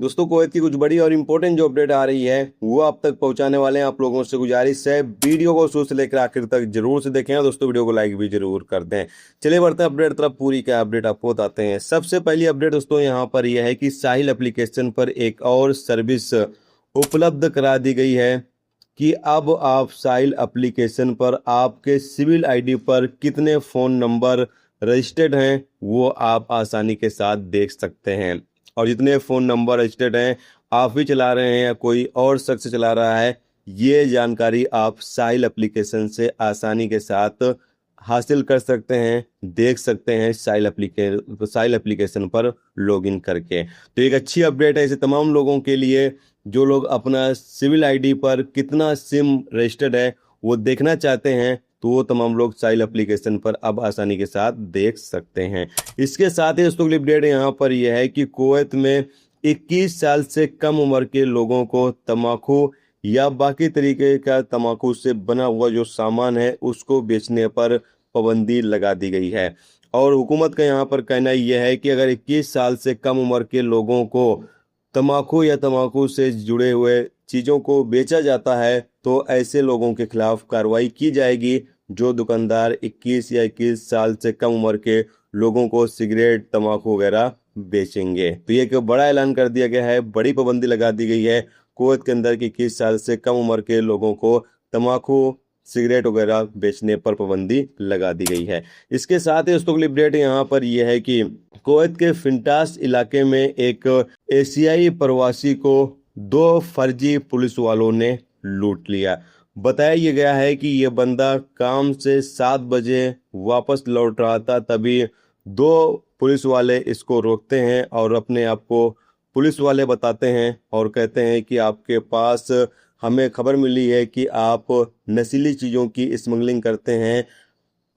दोस्तों कुवैत की कुछ बड़ी और इम्पोर्टेंट जो अपडेट आ रही है वो आप तक पहुंचाने वाले हैं। आप लोगों से गुजारिश है वीडियो को शुरू से लेकर आखिर तक जरूर से देखें और दोस्तों वीडियो को लाइक भी जरूर कर दें। चलिए बढ़ते हैं अपडेट तरफ। पूरी क्या अपडेट आपको बताते हैं। सबसे पहली अपडेट दोस्तों यहाँ पर यह है कि साहिल एप्लीकेशन पर एक और सर्विस उपलब्ध करा दी गई है कि अब आप साहिल एप्लीकेशन पर आपके सिविल आईडी पर कितने फ़ोन नंबर रजिस्टर्ड हैं वो आप आसानी के साथ देख सकते हैं। और जितने फ़ोन नंबर रजिस्टर्ड हैं आप ही चला रहे हैं या कोई और शख्स चला रहा है, ये जानकारी आप साहिल एप्लीकेशन से आसानी के साथ हासिल कर सकते हैं, देख सकते हैं साहिल एप्लीकेशन पर लॉगिन करके। तो एक अच्छी अपडेट है इसे तमाम लोगों के लिए जो लोग अपना सिविल आईडी पर कितना सिम रजिस्टर्ड है वो देखना चाहते हैं, तो वो तमाम लोग साहिल एप्लीकेशन पर अब आसानी के साथ देख सकते हैं। इसके साथ ही दोस्तों अपडेट यहाँ पर यह है कि कुवैत में 21 साल से कम उम्र के लोगों को तंबाकू या बाकी तरीके का तंबाकू से बना हुआ जो सामान है उसको बेचने पर पाबंदी लगा दी गई है। और हुकूमत का यहाँ पर कहना यह है कि अगर 21 साल से कम उम्र के लोगों को तंबाकू या तंबाकू से जुड़े हुए चीज़ों को बेचा जाता है तो ऐसे लोगों के खिलाफ कार्रवाई की जाएगी जो दुकानदार 21 या 21 साल से कम उम्र के लोगों को सिगरेट तंबाकू वगैरह बेचेंगे। तो ये एक बड़ा ऐलान कर दिया गया है, बड़ी पाबंदी लगा दी गई है कुवैत के अंदर कि 21 साल से कम उम्र के लोगों को तंबाकू सिगरेट वगैरह बेचने पर पाबंदी लगा दी गई है। इसके साथ ही दोस्तों अपडेट यहाँ पर यह है कि कुवैत के फिंटास इलाके में एक एशियाई प्रवासी को 2 फर्जी पुलिस वालों ने लूट लिया। बताया ये गया है कि ये बंदा काम से 7 बजे वापस लौट रहा था, तभी 2 पुलिस वाले इसको रोकते हैं और अपने आप को पुलिस वाले बताते हैं और कहते हैं कि आपके पास हमें खबर मिली है कि आप नशीली चीज़ों की स्मगलिंग करते हैं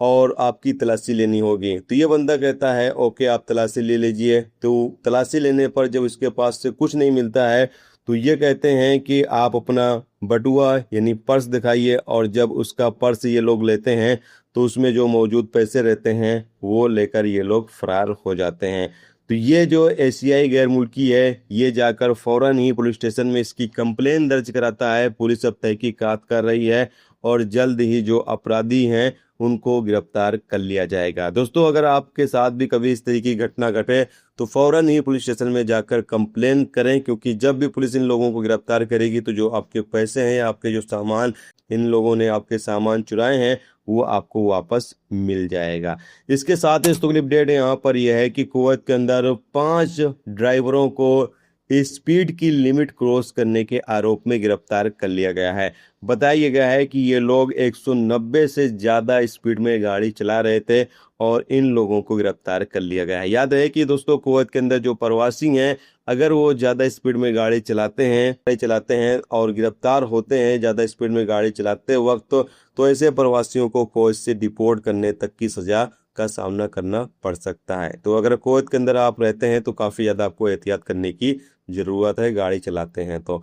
और आपकी तलाशी लेनी होगी। तो ये बंदा कहता है ओके आप तलाशी ले लीजिए। तो तलाशी लेने पर जब इसके पास से कुछ नहीं मिलता है तो ये कहते हैं कि आप अपना बटुआ यानी पर्स दिखाइए, और जब उसका पर्स ये लोग लेते हैं तो उसमें जो मौजूद पैसे रहते हैं वो लेकर ये लोग फरार हो जाते हैं। तो ये जो एशियाई गैर मुल्की है ये जाकर फौरन ही पुलिस स्टेशन में इसकी कंप्लेन दर्ज कराता है। पुलिस अब तहकीकात कर रही है और जल्द ही जो अपराधी हैं उनको गिरफ्तार कर लिया जाएगा। दोस्तों अगर आपके साथ भी कभी इस तरीके की घटना घटे तो फौरन ही पुलिस स्टेशन में जाकर कंप्लेन करें, क्योंकि जब भी पुलिस इन लोगों को गिरफ्तार करेगी तो जो आपके पैसे हैं या आपके जो सामान इन लोगों ने आपके सामान चुराए हैं वो आपको वापस मिल जाएगा। इसके साथ ही दोस्तों अपडेट यहाँ पर यह है कि कुवैत के अंदर 5 ड्राइवरों को स्पीड की लिमिट क्रॉस करने के आरोप में गिरफ्तार कर लिया गया है। बताया गया है कि ये लोग 190 से ज़्यादा स्पीड में गाड़ी चला रहे थे और इन लोगों को गिरफ्तार कर लिया गया है। याद है कि दोस्तों कुवैत के अंदर जो प्रवासी हैं अगर वो ज़्यादा स्पीड में गाड़ी चलाते हैं और गिरफ्तार होते हैं ज़्यादा स्पीड में गाड़ी चलाते वक्त, तो ऐसे प्रवासियों को कुवैत से डिपोर्ट करने तक की सज़ा का सामना करना पड़ सकता है। तो अगर कुवैत के अंदर आप रहते हैं तो काफ़ी ज़्यादा आपको एहतियात करने की ज़रूरत है गाड़ी चलाते हैं तो।